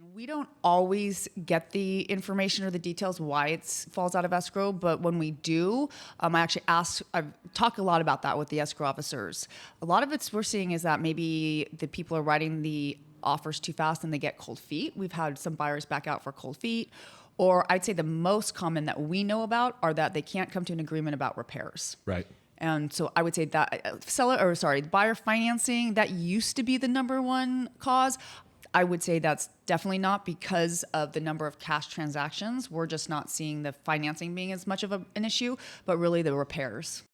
We don't always get the information or the details why it falls out of escrow, but when we do, I've talked a lot about that with the escrow officers. A lot of it's we're seeing is that maybe the people are writing the offers too fast and they get cold feet. We've had some buyers back out for cold feet. Or I'd say the most common that we know about are that they can't come to an agreement about repairs. Right. And so I would say that buyer financing, that used to be the number one cause. I would say that's definitely not because of the number of cash transactions. We're just not seeing the financing being as much of an issue, but really the repairs.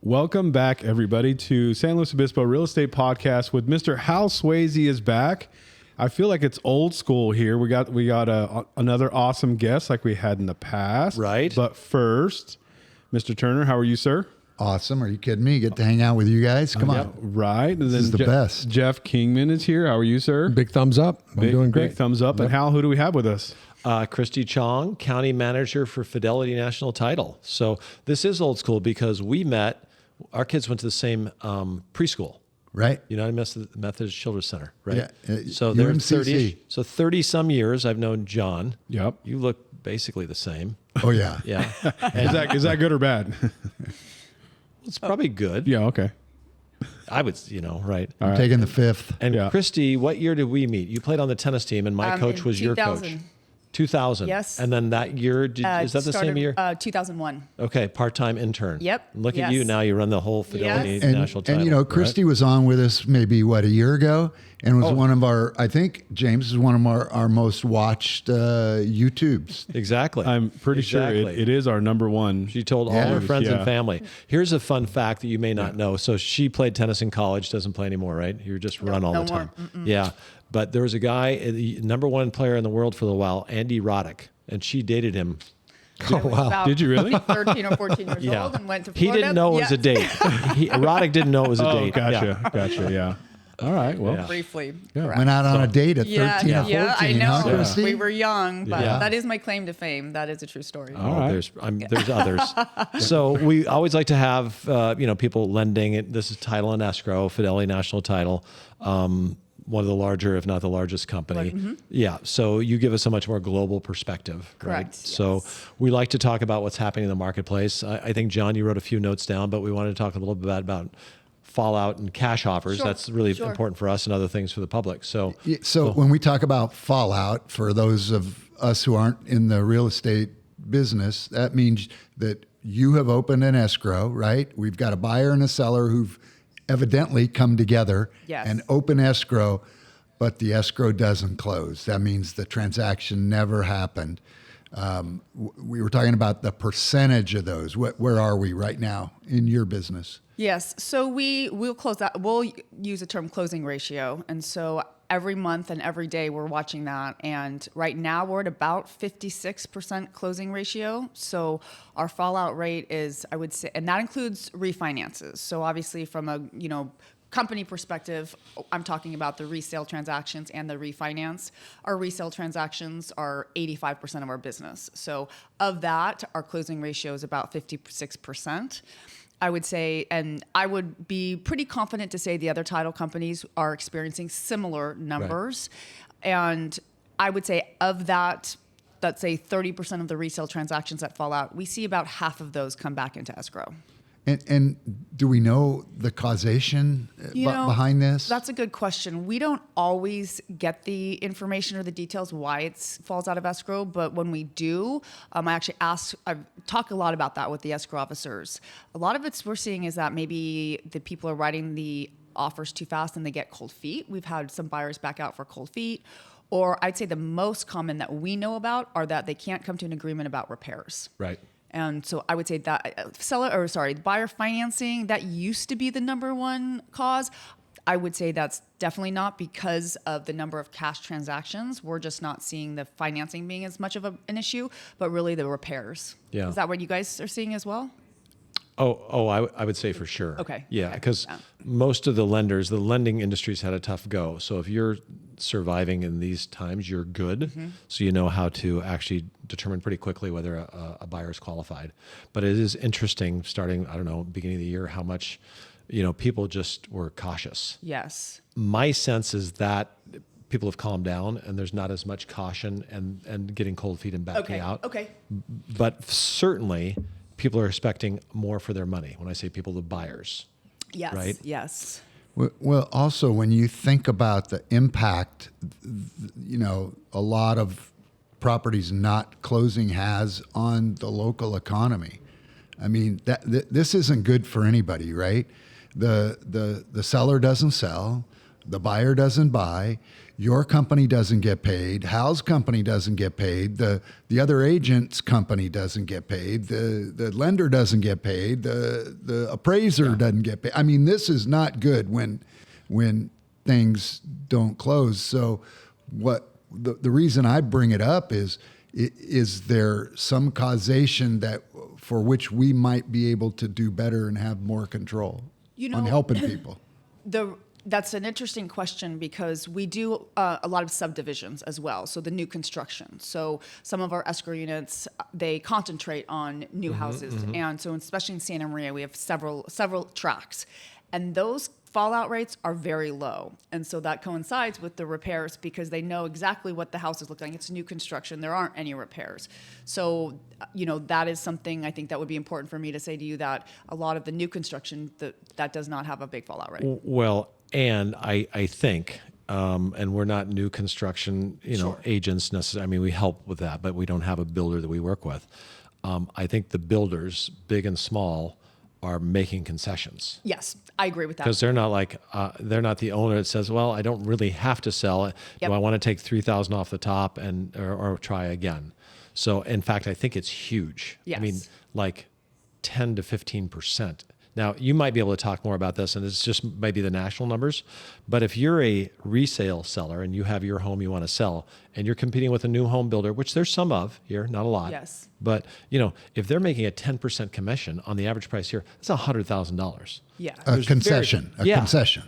Welcome back, everybody, to San Luis Obispo Real Estate Podcast with Mr. Hal Sweasey is back. I feel like it's old school here. We got another awesome guest like we had in the past. Right. But first, Mr. Turner, how are you, sir? Awesome. Are you kidding me? Get to hang out with you guys. Come on. Right. And this is the best. Jeff Kingman is here. How are you, sir? Big thumbs up. I'm doing great. Big thumbs up. Yep. And Hal, who do we have with us? Christie Tjong, County Manager for Fidelity National Title. So this is old school because we met, our kids went to the same preschool. Right. United Methodist Children's Center, right? Yeah. So they're UMCC. 30 some years I've known John. Yep. You look basically the same. Oh yeah. Yeah. Is that good or bad? It's probably good. Yeah, okay. I would, right. I'm taking the fifth. And Yeah. Christy, what year did we meet? You played on the tennis team and my coach was your coach. 2000. Yes. And then that year, is that the same year? 2001. Okay, part-time intern. Yep. Look at you now. You run the whole Fidelity National Title. And Christy was on with us maybe a year ago, and was one of our. I think James is one of our most watched YouTubes. Exactly. I'm pretty sure it is our number one. She told all her friends and family. Here's a fun fact that you may not know. So she played tennis in college, doesn't play anymore, right? You just run all the time. Yeah. But there was a guy, the number one player in the world for a while, Andy Roddick, and she dated him. Oh, wow. Did you really? 13 or 14 years old and went to Florida. He didn't know it was a date. Roddick didn't know it was a date. Gotcha, yeah. All right, well. Briefly. Yeah. Went out on a date at 13 or 14. Yeah, I know. Huh, Christy? We were young, but that is my claim to fame. That is a true story. All right. There's others. So we always like to have people lending it. This is Title and Escrow, Fidelity National Title. One of the larger, if not the largest company. Mm-hmm. Yeah. So you give us a much more global perspective. Correct. Right? So we like to talk about what's happening in the marketplace. I think, John, you wrote a few notes down, but we wanted to talk a little bit about fallout and cash offers. Sure. That's really important for us and other things for the public. So when we talk about fallout, for those of us who aren't in the real estate business, that means that you have opened an escrow, right? We've got a buyer and a seller who've evidently come together and open escrow, but the escrow doesn't close. That means the transaction never happened. We were talking about the percentage of those. Where are we right now in your business? Yes. So we'll close that. We'll use the term closing ratio. And so every month and every day we're watching that. And right now we're at about 56% closing ratio. So our fallout rate is, I would say, and that includes refinances. So obviously from a, company perspective, I'm talking about the resale transactions and the refinance. Our resale transactions are 85% of our business. So of that, our closing ratio is about 56%. I would say, and I would be pretty confident to say the other title companies are experiencing similar numbers. Right. And I would say of that, let's say 30% of the resale transactions that fall out, we see about half of those come back into escrow. And do we know the causation behind this? That's a good question. We don't always get the information or the details why it falls out of escrow, but when we do, I've talked a lot about that with the escrow officers. A lot of it's we're seeing is that maybe the people are writing the offers too fast and they get cold feet. We've had some buyers back out for cold feet. Or I'd say the most common that we know about are that they can't come to an agreement about repairs. Right. And so I would say that buyer financing, that used to be the number one cause. I would say that's definitely not because of the number of cash transactions. We're just not seeing the financing being as much of an issue, but really the repairs. Yeah. Is that what you guys are seeing as well? I would say for sure. Okay. Yeah, because most of the lending industry's had a tough go. So if you're surviving in these times, you're good. So you know how to actually determine pretty quickly whether a buyer is qualified. But it is interesting starting, I don't know, beginning of the year, how much, people just were cautious. Yes. My sense is that people have calmed down and there's not as much caution and getting cold feet and backing out. Okay. But certainly people are expecting more for their money. When I say people, the buyers. Yes. Right? Yes. Well, also when you think about the impact, a lot of properties not closing has on the local economy. I mean, this isn't good for anybody, right? The seller doesn't sell, the buyer doesn't buy, your company doesn't get paid, Hal's company doesn't get paid, the other agent's company doesn't get paid, the lender doesn't get paid, the appraiser doesn't get paid. I mean, this is not good when things don't close. So what the reason I bring it up is there some causation that for which we might be able to do better and have more control on helping people? That's an interesting question because we do a lot of subdivisions as well. So the new construction. So some of our escrow units, they concentrate on new houses. And so especially in Santa Maria, we have several tracts. And those fallout rates are very low. And so that coincides with the repairs because they know exactly what the houses look like. It's new construction. There aren't any repairs. So, that is something I think that would be important for me to say to you, that a lot of the new construction, that does not have a big fallout rate. Well, and I think, and we're not new construction, agents necessarily. I mean, we help with that, but we don't have a builder that we work with. I think the builders, big and small, are making concessions. Yes, I agree with that. Because they're not the owner that says, well, I don't really have to sell it. Yep. Do I want to take $3,000 off the top or try again? So in fact, I think it's huge. Yes. I mean, like 10 to 15%. Now, you might be able to talk more about this, and it's just maybe the national numbers. But if you're a resale seller and you have your home you want to sell, and you're competing with a new home builder, which there's some of here, not a lot. Yes. But if they're making a 10% commission on the average price here, that's $100,000. Yeah. A concession.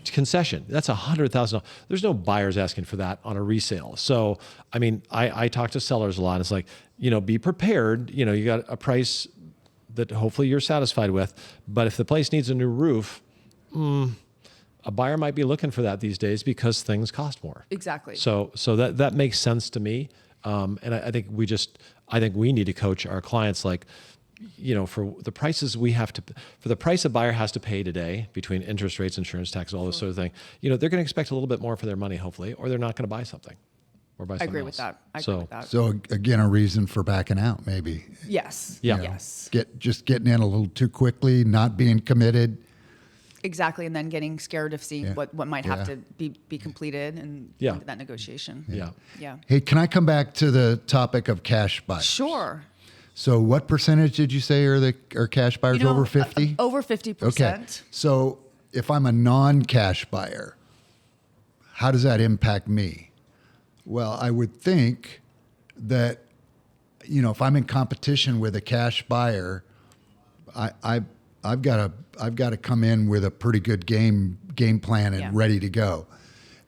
Concession. That's $100,000. There's no buyers asking for that on a resale. So, I mean, I talk to sellers a lot. It's like, be prepared. You got a price that hopefully you're satisfied with. But if the place needs a new roof, a buyer might be looking for that these days because things cost more. Exactly. So that makes sense to me. And I think we need to coach our clients, like, for the prices for the price a buyer has to pay today between interest rates, insurance, taxes, all this sort of thing, they're going to expect a little bit more for their money, hopefully, or they're not going to buy something. Or buy I something agree else. with that. I agree with that. So again, a reason for backing out, maybe. Yes. Yeah. Yes. Just getting in a little too quickly, not being committed. Exactly. And then getting scared of seeing Yeah. what might have Yeah. to be completed and Yeah. into that negotiation. Yeah. Yeah. Hey, can I come back to the topic of cash buyers? Sure. So what percentage did you say are cash buyers? Over 50? Over 50%. Okay. So if I'm a non-cash buyer, how does that impact me? Well, I would think that, if I'm in competition with a cash buyer, I've got to come in with a pretty good game plan and Yeah. ready to go.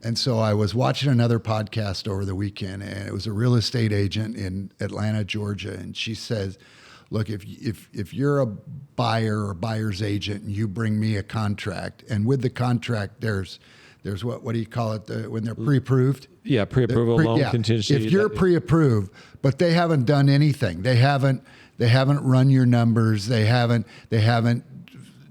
And so I was watching another podcast over the weekend, and it was a real estate agent in Atlanta, Georgia, and she says, "Look, if you're a buyer or buyer's agent and you bring me a contract, and with the contract there's what do you call it when they're pre-approved?" Yeah, pre-approval, loan contingency. If you're pre-approved, but they haven't done anything, they haven't run your numbers, they haven't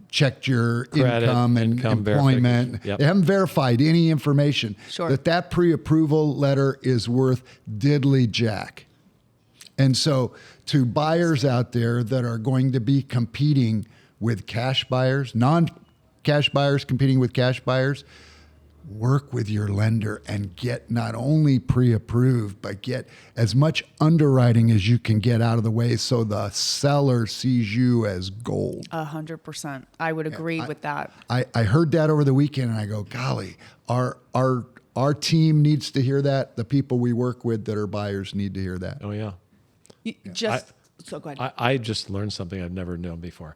checked your Credit, income and income employment, verification. Yep. they haven't verified any information. Sure. That pre-approval letter is worth diddly jack. And so to buyers out there that are going to be competing with cash buyers, non-cash buyers competing with cash buyers, work with your lender and get not only pre-approved, but get as much underwriting as you can get out of the way so the seller sees you as gold. 100%. I would agree with that. I heard that over the weekend and I go, golly, our team needs to hear that. The people we work with that are buyers need to hear that. Oh, yeah. So go ahead. I just learned something I've never known before.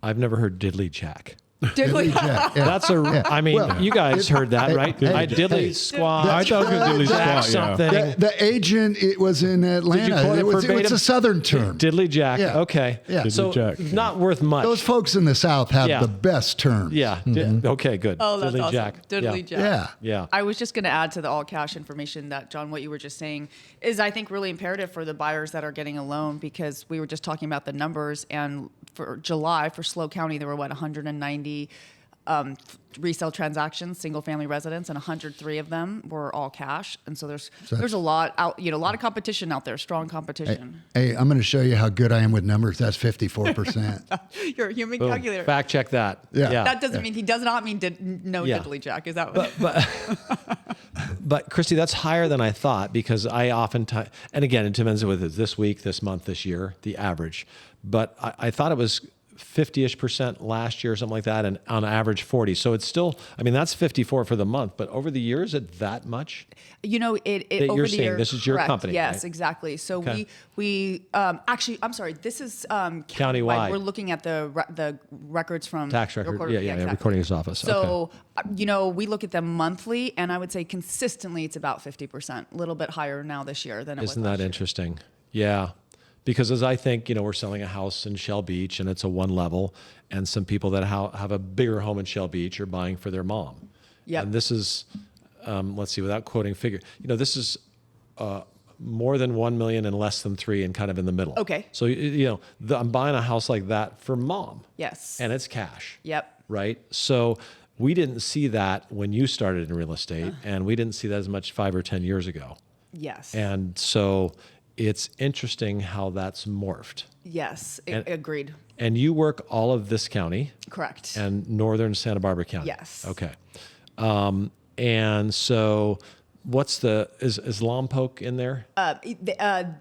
I've never heard diddly jack. Diddly. Jack. Yeah. That's I mean, Well, you guys heard that, right? I diddly hey, squat. I thought it was diddly jack squat, yeah. something. The agent, it was in Atlanta. quote it It was verbatim? a Southern term. Diddly jack. Yeah. Okay. Yeah. So Diddly jack. not worth much. Those folks in the South have Yeah. the best terms. Yeah. Okay, good. Oh, that's diddly awesome. jack. Diddly yeah. jack. Yeah. Yeah. I was just going to add to the all cash information that, John, what you were just saying is, I think, really imperative for the buyers that are getting a loan, because we were just talking about the numbers. And for July, for SLO County, there were 190 resale transactions, single family residents, and 103 of them were all cash. And so there's a lot out, a lot of competition out there, strong competition. Hey, I'm going to show you how good I am with numbers. That's 54%. You're a human Boom. calculator. Fact check that. Yeah. That doesn't mean, he does not mean no Yeah. diddly jack. Is that what? But Christy, that's higher than I thought, because I often, and again, it depends with it this week, this month, this year, the average. But I thought it was 50-ish% last year or something like that, and on average 40. So it's still, I mean, that's 54 for the month, but over the years, is it that much? It That over you're the seeing. year, This is your correct. company, Yes, right? exactly. So Okay. we actually, I'm sorry, this is Countywide. We're looking at the records from Tax record. recorder- Yeah, exactly. recording office. Okay. So we look at them monthly, and I would say consistently it's about 50%, a little bit higher now this year than it was Isn't last that year. interesting? Yeah. Because as I think, we're selling a house in Shell Beach and it's a one level, and some people that have a bigger home in Shell Beach are buying for their mom. Yep. And this is, let's see, without quoting figure, this is more than 1 million and less than 3 and kind of in the middle. Okay. So, I'm buying a house like that for mom. Yes. And it's cash. Yep. Right. So we didn't see that when you started in real estate, and we didn't see that as much 5 or 10 years ago. Yes. And so it's interesting how that's morphed. Yes. And- Agreed. And you work all of this county Correct. and northern Santa Barbara County. Yes. Okay. And so is Lompoc in there?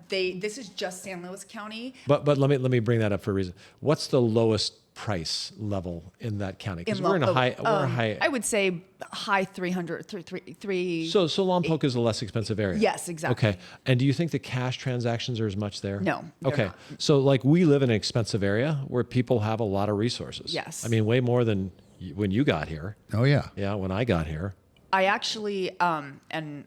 This is just San Luis County. But let me bring that up for a reason. What's the lowest price level in that county? Because we're in a high. I would say high 300, three. So Lompoc is a less expensive area. Yes, exactly. Okay. And do you think the cash transactions are as much there? No, they're Okay. not. So we live in an expensive area where people have a lot of resources. Yes. I mean, way more than when you got here. Oh, yeah. Yeah, when I got here. I actually, and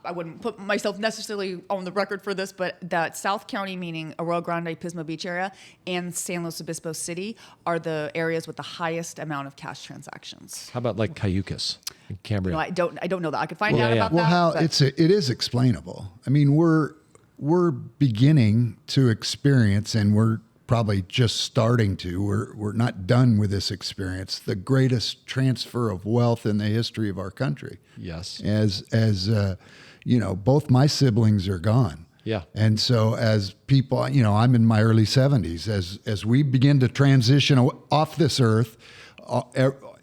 I wouldn't put myself necessarily on the record for this, but that South County, meaning Arroyo Grande, Pismo Beach area, and San Luis Obispo City are the areas with the highest amount of cash transactions. How about like Cayucas and Cambria? I don't know that. I could find Well, out yeah, about yeah. Well, that. Hal, but- it is explainable. I mean, we're beginning to experience, and we're probably just starting to. We're not done with this experience. The greatest transfer of wealth in the history of our country. Yes. As both my siblings are gone. Yeah. And so as people, I'm in my early 70s. As we begin to transition off this earth,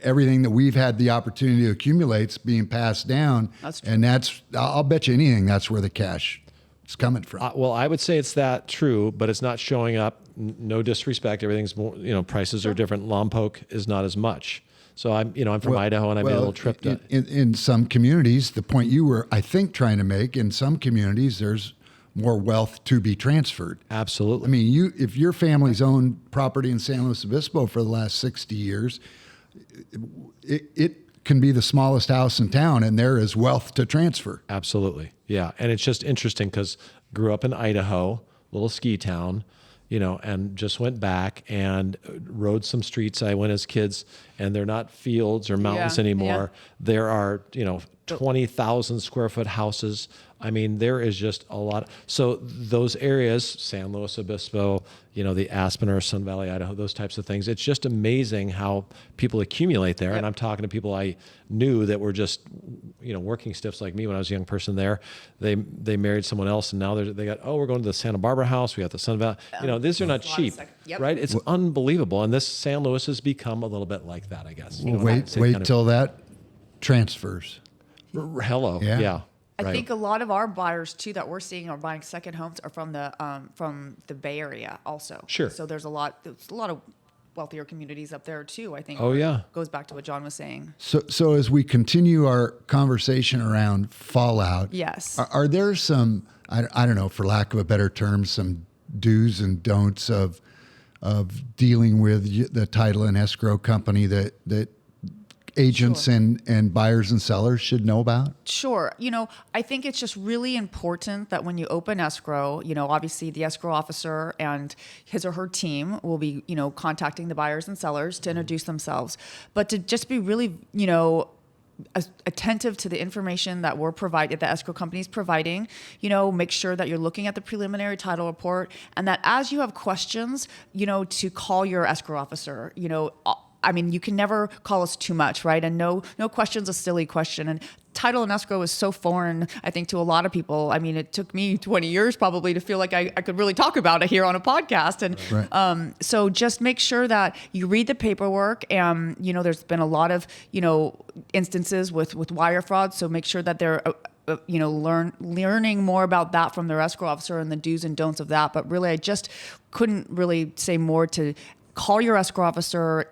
everything that we've had the opportunity to accumulate is being passed down. That's true. And I'll bet you anything that's where the cash is coming from. Well, I would say it's that true, but it's not showing up. No disrespect. Everything's more, prices are different. Lompoc is not as much. So I'm from Idaho, and I made a little trip to. In some communities, the point you were, I think, trying to make, in some communities, there's more wealth to be transferred. Absolutely. I mean, if your family's owned property in San Luis Obispo for the last 60 years, it can be the smallest house in town, and there is wealth to transfer. Absolutely. Yeah. And it's just interesting because grew up in Idaho, little ski town, and just went back and rode some streets. I went as kids, and they're not fields or mountains Yeah, anymore. yeah. There are, 20,000 square foot houses. I mean, there is just a lot. So those areas, San Luis Obispo, the Aspen or Sun Valley, Idaho, those types of things. It's just amazing how people accumulate there. Yep. And I'm talking to people I knew that were just, working stiffs like me when I was a young person there. They married someone else, and now they got, we're going to the Santa Barbara house. We got the Sun Valley. These are not a lot of cheap, yep. right? It's unbelievable. And this San Luis has become a little bit like that, I guess. Well, wait till that transfers. Hello. Yeah. Yeah. I Right. think a lot of our buyers too that we're seeing are buying second homes are from the Bay Area also. Sure. So there's a lot of wealthier communities up there too. I think. Oh, yeah. Goes back to what John was saying. So as we continue our conversation around fallout, Yes. are there some, I don't know, for lack of a better term, some do's and don'ts of of dealing with the title and escrow company that agents and buyers and sellers should know about? Sure. I think it's just really important that when you open escrow, obviously the escrow officer and his or her team will be, contacting the buyers and sellers to introduce themselves, but to just be really, attentive to the information that the escrow company is providing. Make sure that you're looking at the preliminary title report, and that as you have questions, to call your escrow officer. You can never call us too much, right? And no question's a silly question. And title and escrow is so foreign, I think, to a lot of people. It took me 20 years probably to feel like I could really talk about it here on a podcast. And right. So just make sure that you read the paperwork. And, there's been a lot of, instances with wire fraud. So make sure that they're learning more about that from their escrow officer and the do's and don'ts of that. But really, I just couldn't really say more to call your escrow officer,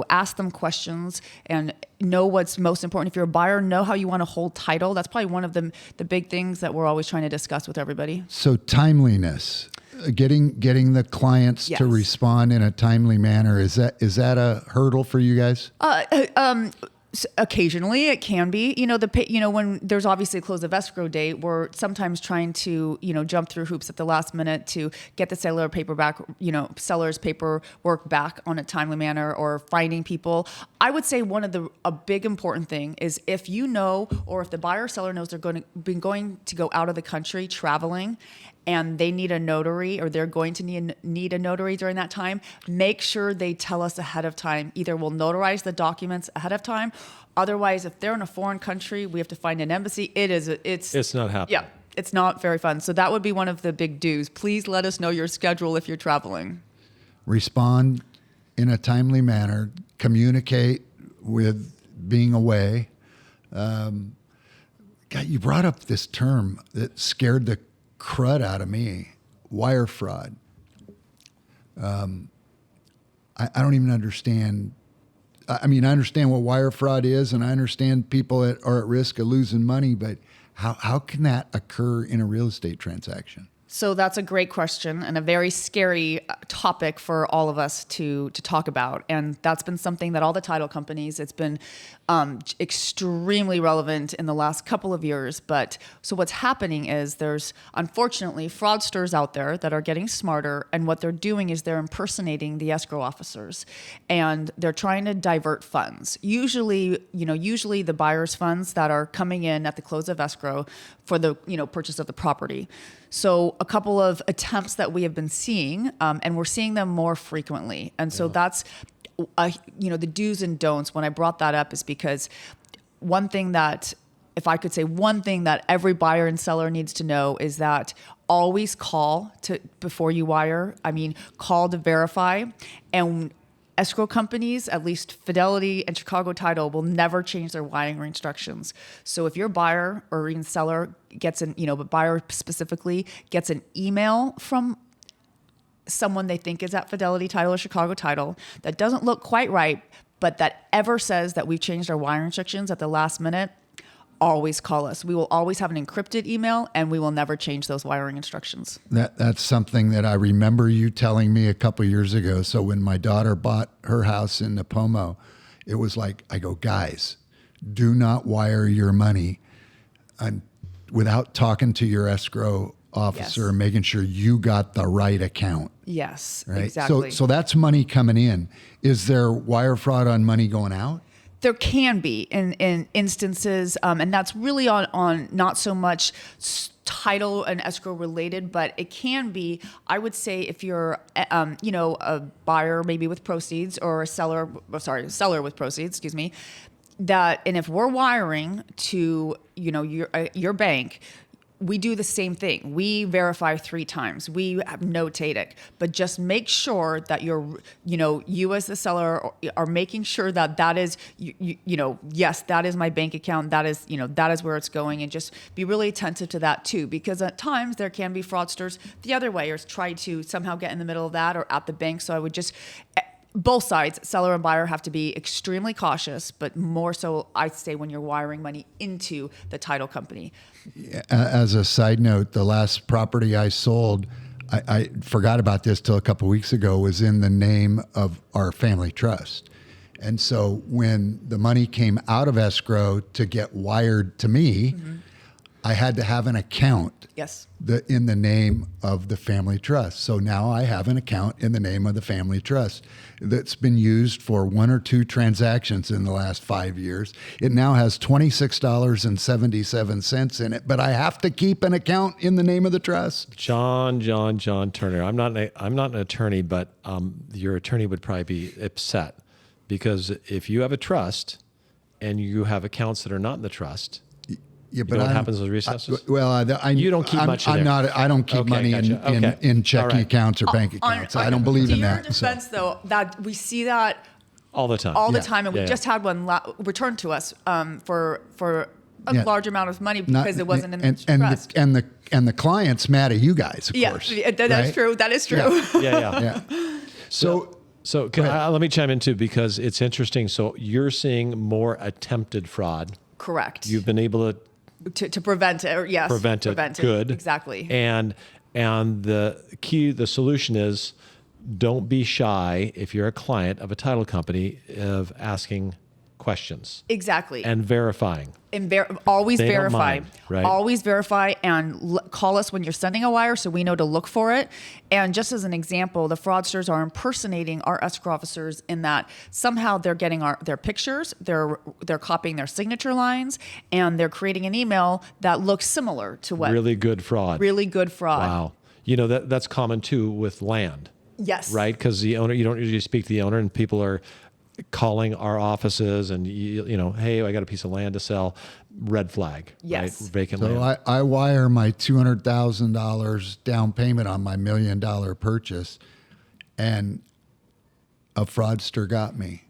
ask them questions, and know what's most important. If you're a buyer, know how you want to hold title. That's probably one of the big things that we're always trying to discuss with everybody. So timeliness, getting the clients to respond in a timely manner, is that a hurdle for you guys? Occasionally it can be, when there's obviously a close of escrow date, we're sometimes trying to, jump through hoops at the last minute to get the seller's paperwork back on a timely manner, or finding people. I would say a big important thing is if or if the buyer or seller knows they're going to go out of the country traveling, and they need a notary, or they're going to need a notary during that time, make sure they tell us ahead of time. Either we'll notarize the documents ahead of time. Otherwise, if they're in a foreign country, we have to find an embassy. It's not happening. Yeah, it's not very fun. So that would be one of the big do's. Please let us know your schedule if you're traveling. Respond in a timely manner. Communicate with being away. God, you brought up this term that scared the crud out of me: wire fraud. I don't even understand. I understand what wire fraud is, and I understand people that are at risk of losing money, but how can that occur in a real estate transaction? So that's a great question, and a very scary topic for all of us to talk about. And that's been something that all the title companies, it's been extremely relevant in the last couple of years. But so what's happening is there's unfortunately fraudsters out there that are getting smarter, and what they're doing is they're impersonating the escrow officers, and they're trying to divert funds. Usually the buyer's funds that are coming in at the close of escrow for the purchase of the property. So a couple of attempts that we have been seeing, and we're seeing them more frequently. And so that's, the do's and don'ts. When I brought that up is because if I could say one thing that every buyer and seller needs to know is that always call before you wire. Call to verify. And escrow companies, at least Fidelity and Chicago Title, will never change their wiring instructions. So if your buyer or even seller but buyer specifically gets an email from someone they think is at Fidelity Title or Chicago Title that doesn't look quite right, but that ever says that we've changed our wiring instructions at the last minute, always call us. We will always have an encrypted email, and we will never change those wiring instructions. That's something that I remember you telling me a couple years ago. So when my daughter bought her house in Napomo, it was like, I go, guys, do not wire your money without talking to your escrow officer and making sure you got the right account. Yes, right? exactly. So that's money coming in. Is there wire fraud on money going out? There can be in instances, and that's really on not so much title and escrow related, but it can be. I would say if you're, a buyer maybe with proceeds, or a seller with proceeds, excuse me, and if we're wiring to your bank, we do the same thing. We verify 3 times. We notate it, but just make sure that you as the seller are making sure that is, yes, that is my bank account. That is where it's going, and just be really attentive to that too, because at times there can be fraudsters the other way, or try to somehow get in the middle of that or at the bank. So I would just, both sides, seller and buyer, have to be extremely cautious, but more so, I'd say, when you're wiring money into the title company. As a side note, the last property I sold, I forgot about this till a couple weeks ago, was in the name of our family trust. And so when the money came out of escrow to get wired to me, I had to have an account Yes. in the name of the family trust. So now I have an account in the name of the family trust that's been used for 1 or 2 transactions in the last 5 years. It now has $26.77 in it, but I have to keep an account in the name of the trust. John Turner. I'm not an attorney, but your attorney would probably be upset because if you have a trust and you have accounts that are not in the trust, Yeah, you know what happens with recesses? You don't keep much in I'm there. not. I don't keep Okay, money gotcha. Okay. in checking All right. accounts or bank accounts. I don't believe to in your that. So. defense, though, that we see that all the time. all the Yeah. time, and we Yeah, just had one returned to us for a Yeah. large amount of money Not- because it wasn't in and, the and trust. the client's mad at you guys, of course. Yeah, that right? is true. That is true. Yeah. Yeah. So So let me chime in too, because it's interesting. So you're seeing more attempted fraud. Correct. You've been able to prevent it. Or yes. to prevent it. Good. Exactly. And the solution is don't be shy if you're a client of a title company of asking questions Exactly. and verifying. And always They don't verify. mind, right? Always verify and call us when you're sending a wire so we know to look for it. And just as an example, the fraudsters are impersonating our escrow officers in that somehow they're getting their pictures, they're copying their signature lines, and they're creating an email that looks similar to what Really good fraud. really good fraud. Wow. You know, that's common too with land, Yes. right? Because the owner, you don't usually speak to the owner, and people are calling our offices and, you know, hey, I got a piece of land to sell. Red flag, Yes. right? Vacant So land. I wire my $200,000 down payment on my $1 million purchase, and a fraudster got me.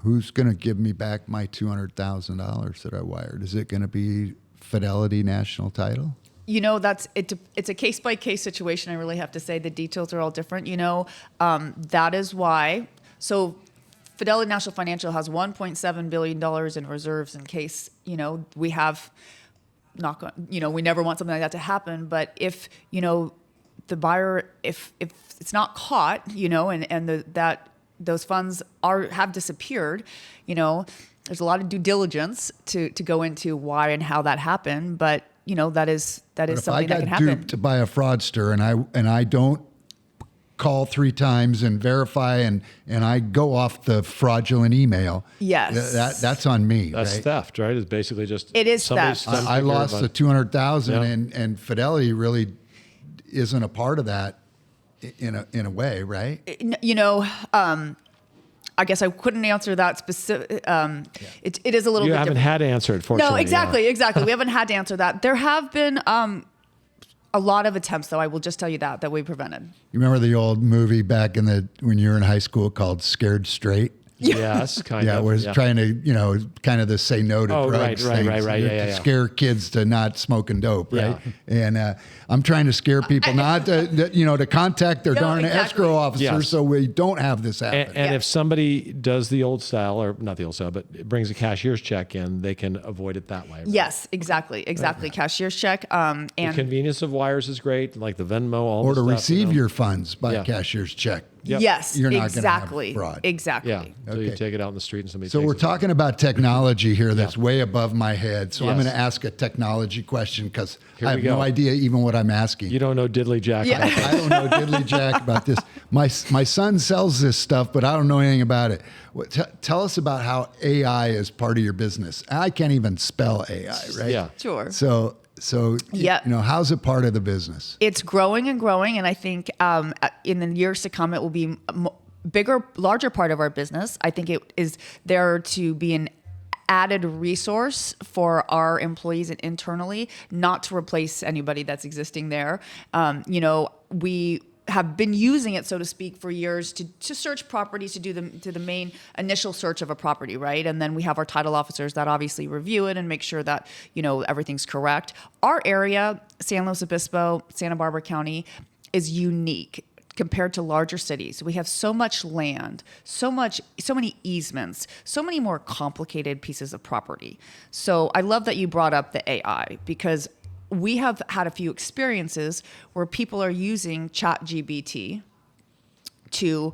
Who's going to give me back my $200,000 that I wired? Is it going to be Fidelity National Title? You know, it's a case by case situation. I really have to say the details are all different. You know, that is why. So Fidelity National Financial has $1.7 billion in reserves in case, you know, we have we never want something like that to happen. But if, you know, the buyer, if it's not caught, you know, and those funds have disappeared, you know, there's a lot of due diligence to go into why and how that happened. But, you know, that is something that can happen. If I got duped by a fraudster and I don't call 3 times and verify and I go off the fraudulent email, Yes. that's on me. That's right? theft, right? It's basically just It is somebody's theft. done I figure lost about- the 200,000, Yeah. and Fidelity really isn't a part of that in a way, right? You know, I guess I couldn't answer that specific. It is a little You bit haven't different. had to answer it, fortunately. No, exactly, yeah. exactly. We haven't had to answer that. There have been a lot of attempts, though. I will just tell you that we prevented. You remember the old movie back when you were in high school called Scared Straight? Yes, kind Yeah, of. it was trying to, kind of the say no to Oh, drugs right, things. right. Yeah, To yeah. scare kids to not smoking dope, right? Yeah. And I'm trying to scare people not to contact their No, darn exactly. escrow officer Yes. so we don't have this happen. And Yeah. if somebody does the old style, or not the old style, but it brings a cashier's check in, they can avoid it that way. Right? Yes, exactly. Cashier's check. The And convenience of wires is great, like the Venmo, all or the to stuff, receive you know. your funds by Yeah. cashier's check. Yep. yes, You're not gonna have exactly. fraud. Exactly. Yeah, so you Okay. take it out in the street and somebody So takes we're it. talking about technology here that's way above my head. So I'm Yes. going to ask a technology question because Here I we have no go. idea even what I'm asking. You don't know diddly jack Yeah. about that. I don't know diddly jack about this. My son sells this stuff, but I don't know anything about it. Tell us about how AI is part of your business. I can't even spell AI, right? Yeah. Sure. So Yeah. how's it part of the business? It's growing and growing, and I think in the years to come, it will be bigger, larger part of our business. I think it is there to be an added resource for our employees and internally, not to replace anybody that's existing there. You know, we have been using it, so to speak, for years to search properties, to do the main initial search of a property, right? And then we have our title officers that obviously review it and make sure that, you know, everything's correct. Our area, San Luis Obispo, Santa Barbara County, is unique compared to larger cities. We have so much land, so many easements, so many more complicated pieces of property. So I love that you brought up the AI, because we have had a few experiences where people are using ChatGPT to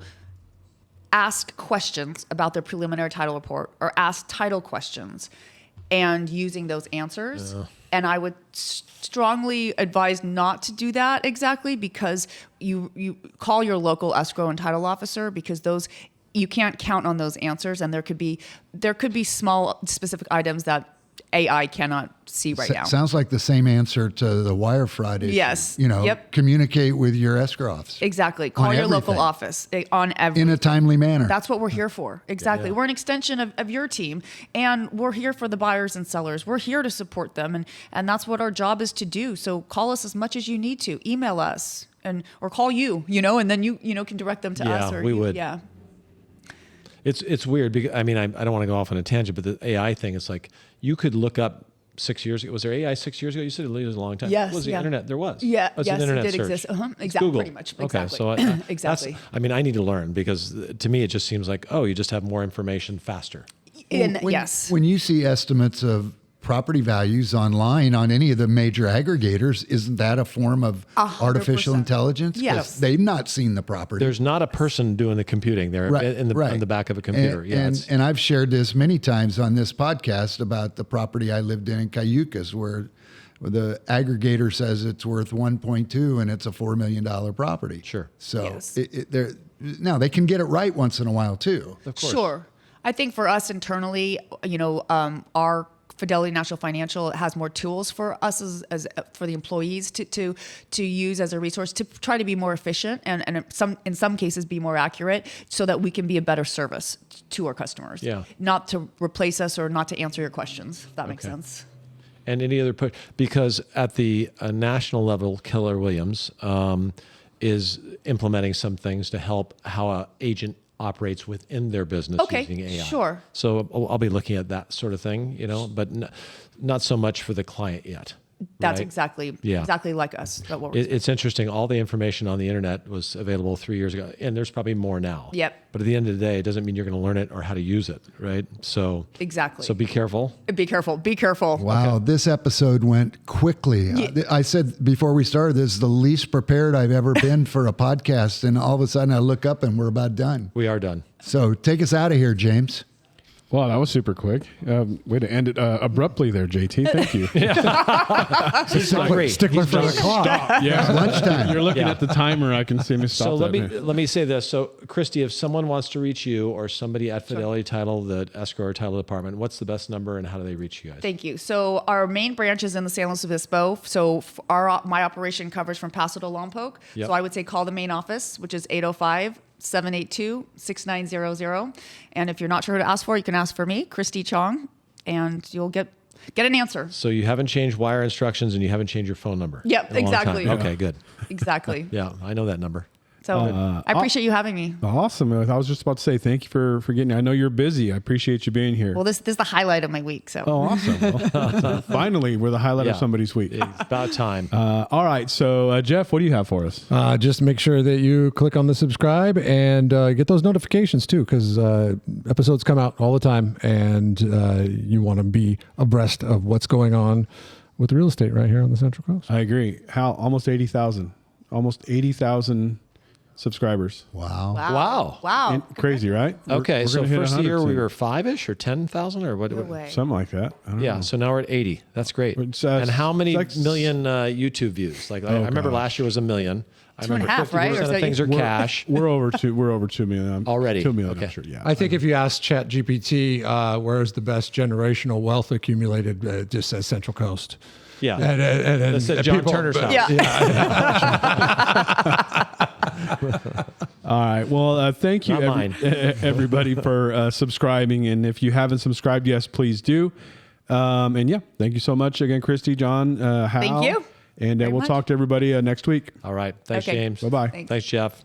ask questions about their preliminary title report or ask title questions and using those answers. And I would strongly advise not to do that exactly, because you call your local escrow and title officer, because you can't count on those answers, and there could be small specific items that AI cannot see right now. Sounds like the same answer to the wire fraud issue. Yes. Yep. Communicate with your escrow officer. Exactly. Call your local everything. office on everything. In a timely manner. That's what we're here for. Exactly. We're an extension of your team, and we're here for the buyers and sellers. We're here to support them, and that's what our job is to do. So call us as much as you need to. Email us or call you, and then you can direct them to us. Yeah, we would. Yeah. It's weird because I don't want to go off on a tangent, but the AI thing is like you could look up 6 years ago. Was there AI 6 years ago? You said it was a long time. Yes. Was the internet? There was. Yeah. It's Yes, an internet it did search. exist. It's Exactly. Google. Pretty much. Okay. Exactly. So Exactly. I need to learn, because to me it just seems like, you just have more information faster. Yes. When you see estimates of property values online on any of the major aggregators, isn't that a form of 100%. artificial intelligence? 'Cause Yes. they've not seen the property. There's not a person doing the computing there on the back of a computer. And I've shared this many times on this podcast about the property I lived in Cayucas, where the aggregator says it's worth 1.2 and it's a $4 million property. Sure. So Yes. now they can get it right once in a while too. Of course. Sure. I think for us internally, our Fidelity National Financial has more tools for us as for the employees to use as a resource to try to be more efficient and in some cases be more accurate, so that we can be a better service to our customers. Yeah. Not to replace us or not to answer your questions, if that makes sense. And any other because at the national level, Keller Williams is implementing some things to help how an agent operates within their business using AI. Sure. So I'll be looking at that sort of thing, but not so much for the client yet. That's right? exactly like us. That's what we're It's interesting. All the information on the internet was available 3 years ago, and there's probably more now. Yep. But at the end of the day, it doesn't mean you're going to learn it or how to use it, right? So Exactly. So be careful. Be careful. Be careful. Wow, this episode went quickly. I said before we started, this is the least prepared I've ever been for a podcast, and all of a sudden I look up and we're about done. We are done. So take us out of here, James. Well, that was super quick. Way to end it abruptly there, JT. Thank you. Stickler for the clock. Yeah, Lunchtime. You're looking at the timer. I can see me stop. So that. let me say this. So Christie, if someone wants to reach you or somebody at Fidelity Title, the escrow or title department, what's the best number and how do they reach you guys? Thank you. So our main branch is in the San Luis Obispo. So my operation covers from Paso to Lompoc. Yep. So I would say call the main office, which is 805-782-6900. And if you're not sure who to ask for, you can ask for me, Christie Tjong, and you'll get an answer. So you haven't changed wire instructions and you haven't changed your phone number. Yep, in a long time. exactly. Okay, good. Exactly. Yeah, I know that number. So I appreciate you having me. Awesome. I was just about to say thank you for getting. I know you're busy. I appreciate you being here. Well, this is the highlight of my week. So Oh, awesome. Well, finally, we're the highlight of Yeah. somebody's week. It's about time. All right. So, Jeff, what do you have for us? Just make sure that you click on the subscribe and get those notifications too, because episodes come out all the time, and you want to be abreast of what's going on with real estate right here on the Central Coast. I agree. Hal, almost 80,000. Almost 80,000 subscribers. Wow. Wow. Crazy, right? Okay, We're so gonna hit first 100 year we soon. were 5-ish or 10,000 or what? No way. Something like that. I don't Yeah, know. so now we're at 80. That's great. It's, and how many it's like million YouTube views? Like I remember gosh. last year was 1 million. I 2.5, remember right? Or 50% is of that things you- are cash. We're over 2 million Already? 2 million. Okay. I'm sure. Yeah. I think if you ask ChatGPT, where's the best generational wealth accumulated, it just says Central Coast. Yeah. And That's at John people- Turner's house. Yeah. All right. Well, thank you, Not mine. everybody, for subscribing. And if you haven't subscribed, yes, please do. And yeah, thank you so much again, Christie, John, Hal. Thank you And very we'll much. talk to everybody next week. All right. Thanks, Okay. James. Bye-bye. Thanks. Thanks, Jeff.